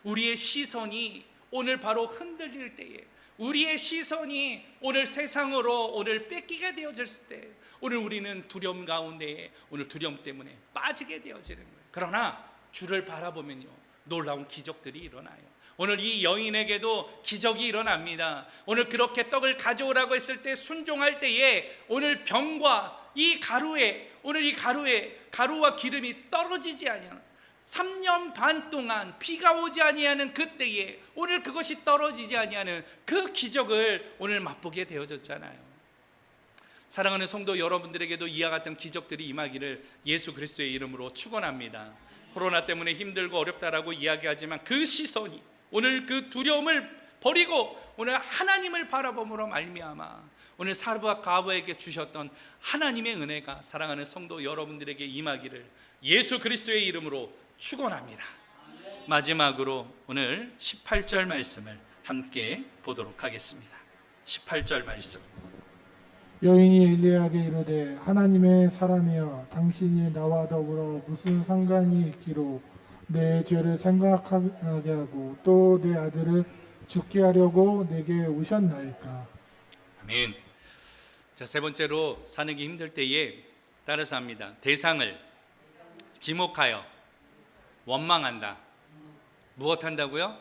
우리의 시선이 오늘 바로 흔들릴 때에, 우리의 시선이 오늘 세상으로 오늘 뺏기게 되어졌을 때, 오늘 우리는 두려움 가운데에 오늘 두려움 때문에 빠지게 되어지는 거예요. 그러나 주를 바라보면요, 놀라운 기적들이 일어나요. 오늘 이 여인에게도 기적이 일어납니다. 오늘 그렇게 떡을 가져오라고 했을 때 순종할 때에 오늘 병과 이 가루에, 오늘 이 가루와 기름이 떨어지지 아니하는, 3년 반 동안 비가 오지 아니하는 그때에 오늘 그것이 떨어지지 아니하는 그 기적을 오늘 맛보게 되어졌잖아요. 사랑하는 성도 여러분들에게도 이와 같은 기적들이 임하기를 예수 그리스도의 이름으로 축원합니다. 코로나 때문에 힘들고 어렵다라고 이야기하지만 그 시선이 오늘 그 두려움을 버리고 오늘 하나님을 바라봄으로 말미암아 오늘 사르와 가부에게 주셨던 하나님의 은혜가 사랑하는 성도 여러분들에게 임하기를 예수 그리스도의 이름으로 축원합니다. 마지막으로 오늘 18절 말씀을 함께 보도록 하겠습니다. 18절 말씀. 여인이 엘리야에게 이르되 하나님의 사람이여 당신이 나와 더불어 무슨 상관이 있기로 내 죄를 생각하게 하고 또 내 아들을 죽게 하려고 내게 오셨나이까. 아멘. 자, 세 번째로 사는 게 힘들 때에 따라서 합니다. 대상을 지목하여 원망한다. 무엇한다고요?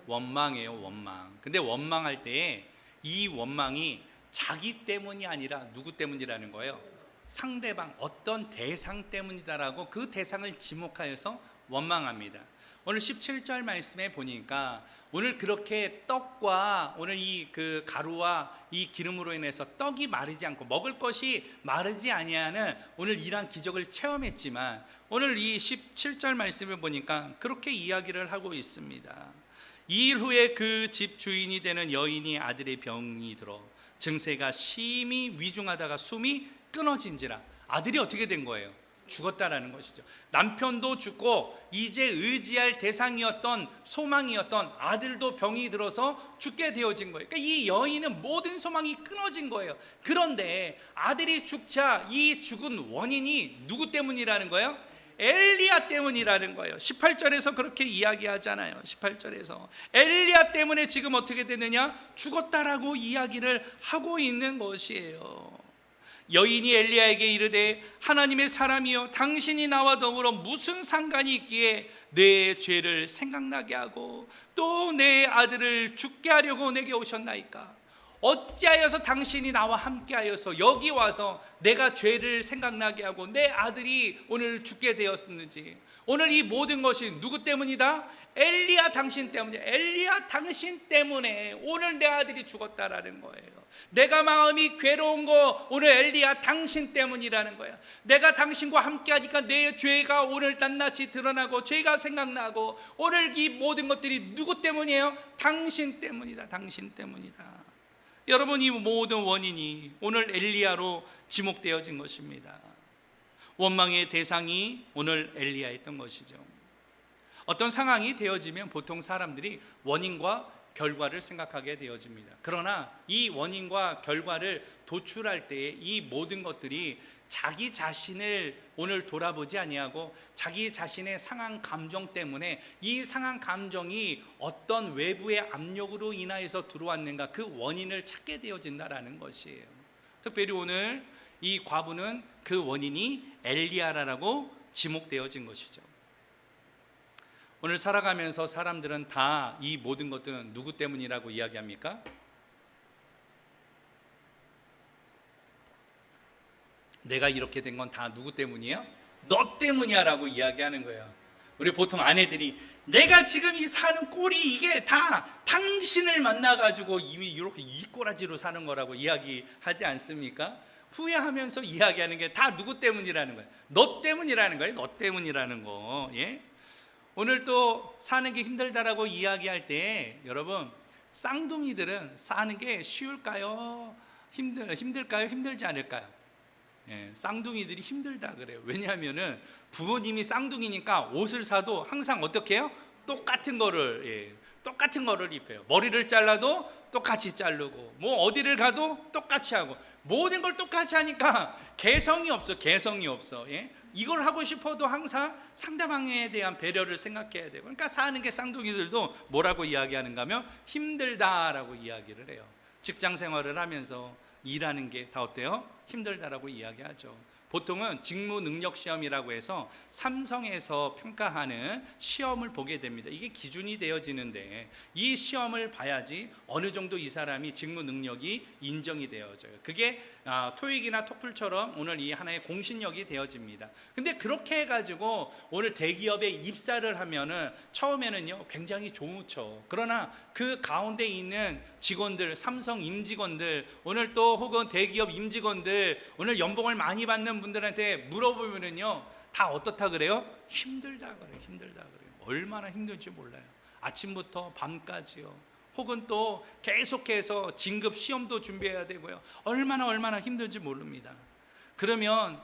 원망해요. 원망. 근데 원망할 때에 이 원망이 자기 때문이 아니라 누구 때문이라는 거예요? 상대방, 어떤 대상 때문이다라고 그 대상을 지목하여서 원망합니다. 오늘 17절 말씀에 보니까 오늘 그렇게 떡과 오늘 이 그 가루와 이 기름으로 인해서 떡이 마르지 않고 먹을 것이 마르지 아니하는 오늘 이러한 기적을 체험했지만 오늘 이 17절 말씀을 보니까 그렇게 이야기를 하고 있습니다. 2일 후에 그 집 주인이 되는 여인이 아들의 병이 들어 증세가 심히 위중하다가 숨이 끊어진지라. 아들이 어떻게 된 거예요? 죽었다라는 것이죠. 남편도 죽고 이제 의지할 대상이었던, 소망이었던 아들도 병이 들어서 죽게 되어진 거예요. 그러니까 이 여인은 모든 소망이 끊어진 거예요. 그런데 아들이 죽자 이 죽은 원인이 누구 때문이라는 거예요? 엘리야 때문이라는 거예요. 18절에서 그렇게 이야기하잖아요. 18절에서 엘리야 때문에 지금 어떻게 되느냐? 죽었다라고 이야기를 하고 있는 것이에요. 여인이 엘리야에게 이르되 하나님의 사람이여 당신이 나와 더불어 무슨 상관이 있기에 내 죄를 생각나게 하고 또 내 아들을 죽게 하려고 내게 오셨나이까. 어찌하여서 당신이 나와 함께하여서 여기 와서 내가 죄를 생각나게 하고 내 아들이 오늘 죽게 되었는지. 오늘 이 모든 것이 누구 때문이다? 엘리야 당신 때문이야. 엘리야 당신 때문에 오늘 내 아들이 죽었다라는 거예요. 내가 마음이 괴로운 거 오늘 엘리야 당신 때문이라는 거야. 내가 당신과 함께하니까 내 죄가 오늘 낱낱이 드러나고 죄가 생각나고 오늘 이 모든 것들이 누구 때문이에요? 당신 때문이다. 당신 때문이다. 여러분, 이 모든 원인이 오늘 엘리야로 지목되어진 것입니다. 원망의 대상이 오늘 엘리야였던 것이죠. 어떤 상황이 되어지면 보통 사람들이 원인과 결과를 생각하게 되어집니다. 그러나 이 원인과 결과를 도출할 때에 이 모든 것들이 자기 자신을 오늘 돌아보지 아니하고 자기 자신의 상한 감정 때문에 이 상한 감정이 어떤 외부의 압력으로 인하여서 들어왔는가 그 원인을 찾게 되어진다라는 것이에요. 특별히 오늘 이 과부는 그 원인이 엘리야라고 지목되어진 것이죠. 오늘 살아가면서 사람들은 다 이 모든 것들은 누구 때문이라고 이야기합니까? 내가 이렇게 된 건 다 누구 때문이에요? 너 때문이야 라고 이야기하는 거예요. 우리 보통 아내들이 내가 지금 이 사는 꼴이 이게 다 당신을 만나가지고 이미 이렇게 이 꼬라지로 사는 거라고 이야기하지 않습니까? 후회하면서 이야기하는 게 다 누구 때문이라는 거예요. 너 때문이라는 거예요. 너 때문이라는 거. 예? 오늘 또 사는 게 힘들다라고 이야기할 때 여러분, 쌍둥이들은 사는 게 쉬울까요? 힘들까요? 힘들지 않을까요? 예, 쌍둥이들이 힘들다 그래요. 왜냐하면은 부모님이 쌍둥이니까 옷을 사도 항상 어떻게 해요? 똑같은 거를 똑같은 거를 입혀요. 머리를 잘라도 똑같이 자르고, 뭐 어디를 가도 똑같이 하고, 모든 걸 똑같이 하니까 개성이 없어. 개성이 없어. 예? 이걸 하고 싶어도 항상 상대방에 대한 배려를 생각해야 되고, 그러니까 사는 게 쌍둥이들도 뭐라고 이야기하는가 하면 힘들다라고 이야기를 해요. 직장 생활을 하면서 일하는 게 다 어때요? 힘들다라고 이야기하죠. 보통은 직무 능력 시험이라고 해서 삼성에서 평가하는 시험을 보게 됩니다. 이게 기준이 되어지는데, 이 시험을 봐야지 어느 정도 이 사람이 직무 능력이 인정이 되어져요. 그게 토익이나 토플처럼 오늘 이 하나의 공신력이 되어집니다. 근데 그렇게 해가지고 오늘 대기업에 입사를 하면은 처음에는요 굉장히 좋죠. 그러나 그 가운데 있는 직원들, 삼성 임직원들, 오늘 또 혹은 대기업 임직원들, 오늘 연봉을 많이 받는 분들한테 물어보면은요 다 어떻다 그래요? 힘들다 그래요. 힘들다 그래요. 얼마나 힘든지 몰라요. 아침부터 밤까지요. 혹은 또 계속해서 진급 시험도 준비해야 되고요. 얼마나 힘든지 모릅니다. 그러면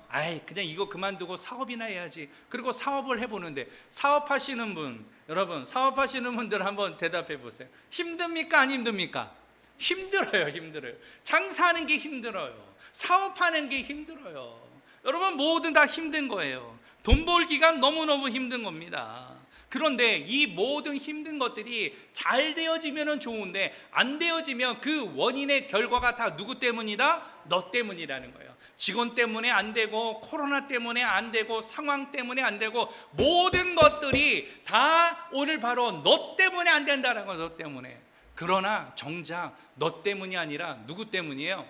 그냥 이거 그만두고 사업이나 해야지. 그리고 사업을 해보는데, 사업하시는 분, 여러분 사업하시는 분들 한번 대답해 보세요. 힘듭니까? 안 힘듭니까? 힘들어요. 힘들어요. 장사하는 게 힘들어요. 사업하는 게 힘들어요. 여러분 뭐든 다 힘든 거예요. 돈 벌기가 너무너무 힘든 겁니다. 그런데 이 모든 힘든 것들이 잘 되어지면 좋은데, 안 되어지면 그 원인의 결과가 다 누구 때문이다? 너 때문이라는 거예요. 직원 때문에 안 되고, 코로나 때문에 안 되고, 상황 때문에 안 되고, 모든 것들이 다 오늘 바로 너 때문에 안 된다는 거예요. 너 때문에. 그러나 정작 너 때문이 아니라 누구 때문이에요?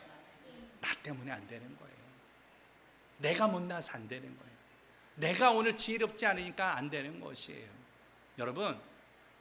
나 때문에 안 되는 거예요. 내가 못나서 안 되는 거예요. 내가 오늘 지혜롭지 않으니까 안 되는 것이에요. 여러분,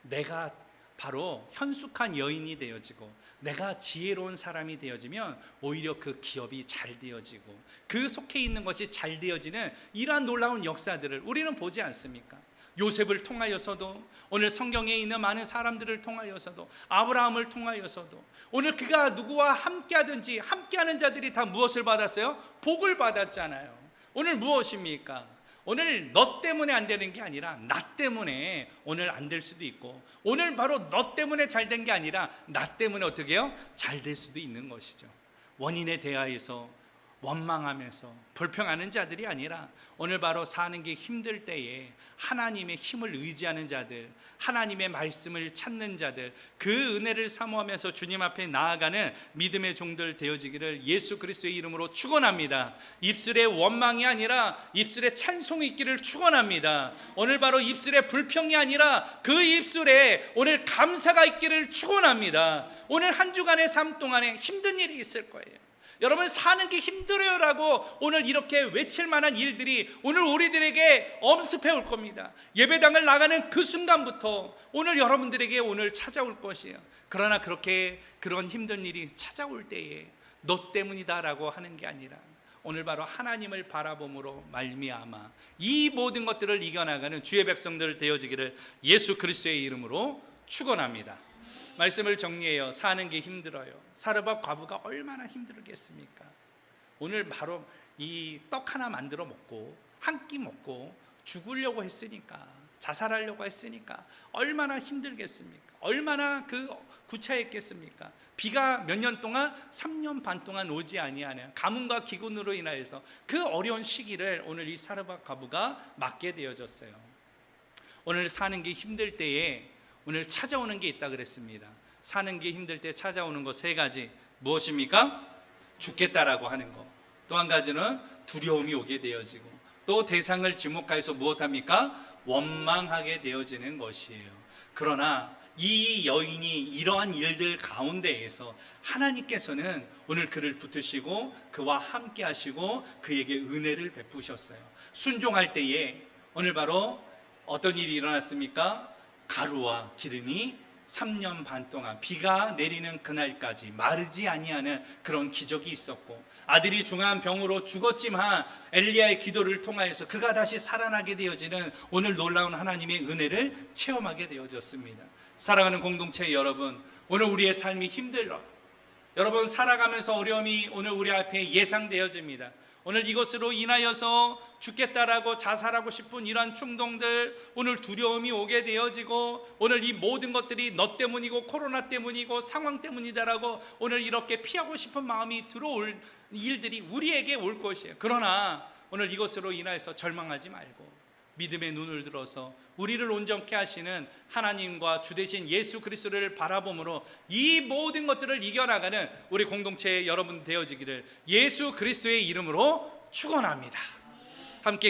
내가 바로 현숙한 여인이 되어지고, 내가 지혜로운 사람이 되어지면 오히려 그 기업이 잘 되어지고, 그 속해 있는 것이 잘 되어지는 이러한 놀라운 역사들을 우리는 보지 않습니까? 요셉을 통하여서도, 오늘 성경에 있는 많은 사람들을 통하여서도, 아브라함을 통하여서도, 오늘 그가 누구와 함께하든지 함께하는 자들이 다 무엇을 받았어요? 복을 받았잖아요. 오늘 무엇입니까? 오늘 너 때문에 안 되는 게 아니라 나 때문에 오늘 안 될 수도 있고, 오늘 바로 너 때문에 잘 된 게 아니라 나 때문에 어떻게 해요? 잘 될 수도 있는 것이죠. 원인에 대하여서 원망하면서 불평하는 자들이 아니라, 오늘 바로 사는 게 힘들 때에 하나님의 힘을 의지하는 자들, 하나님의 말씀을 찾는 자들, 그 은혜를 사모하면서 주님 앞에 나아가는 믿음의 종들 되어지기를 예수 그리스도의 이름으로 축원합니다. 입술에 원망이 아니라 입술에 찬송이 있기를 축원합니다. 오늘 바로 입술에 불평이 아니라 그 입술에 오늘 감사가 있기를 축원합니다. 오늘 한 주간의 삶 동안에 힘든 일이 있을 거예요. 여러분 사는 게 힘들어요라고 오늘 이렇게 외칠 만한 일들이 오늘 우리들에게 엄습해 올 겁니다. 예배당을 나가는 그 순간부터 오늘 여러분들에게 오늘 찾아올 것이에요. 그러나 그렇게 그런 힘든 일이 찾아올 때에 너 때문이다라고 하는 게 아니라, 오늘 바로 하나님을 바라봄으로 말미암아 이 모든 것들을 이겨나가는 주의 백성들 되어지기를 예수 그리스도의 이름으로 축원합니다. 말씀을 정리해요. 사는 게 힘들어요. 사르밧 과부가 얼마나 힘들겠습니까? 오늘 바로 이 떡 하나 만들어 먹고 한 끼 먹고 죽으려고 했으니까, 자살하려고 했으니까 얼마나 힘들겠습니까? 얼마나 그 구차했겠습니까? 비가 몇 년 동안, 3년 반 동안 오지 아니하는 가뭄과 기근으로 인하여서 그 어려운 시기를 오늘 이 사르밧 과부가 맞게 되어졌어요. 오늘 사는 게 힘들 때에 오늘 찾아오는 게 있다 그랬습니다. 사는 게 힘들 때 찾아오는 거 세 가지. 무엇입니까? 죽겠다라고 하는 거. 또 한 가지는 두려움이 오게 되어지고, 또 대상을 지목하여서 무엇합니까? 원망하게 되어지는 것이에요. 그러나 이 여인이 이러한 일들 가운데에서 하나님께서는 오늘 그를 붙드시고 그와 함께 하시고 그에게 은혜를 베푸셨어요. 순종할 때에 오늘 바로 어떤 일이 일어났습니까? 가루와 기름이 3년 반 동안 비가 내리는 그날까지 마르지 아니하는 그런 기적이 있었고, 아들이 중한 병으로 죽었지만 엘리야의 기도를 통하여서 그가 다시 살아나게 되어지는 오늘 놀라운 하나님의 은혜를 체험하게 되어졌습니다. 사랑하는 공동체 여러분, 오늘 우리의 삶이 힘들어, 여러분 살아가면서 어려움이 오늘 우리 앞에 예상되어집니다. 오늘 이것으로 인하여서 죽겠다라고 자살하고 싶은 이러한 충동들, 오늘 두려움이 오게 되어지고, 오늘 이 모든 것들이 너 때문이고 코로나 때문이고 상황 때문이다라고 오늘 이렇게 피하고 싶은 마음이 들어올 일들이 우리에게 올 것이에요. 그러나 오늘 이것으로 인하여서 절망하지 말고 믿음의 눈을 들어서 우리를 온전케 하시는 하나님과 주 되신 예수 그리스도를 바라봄으로 이 모든 것들을 이겨나가는 우리 공동체 여러분 되어지기를 예수 그리스도의 이름으로 축원합니다. 함께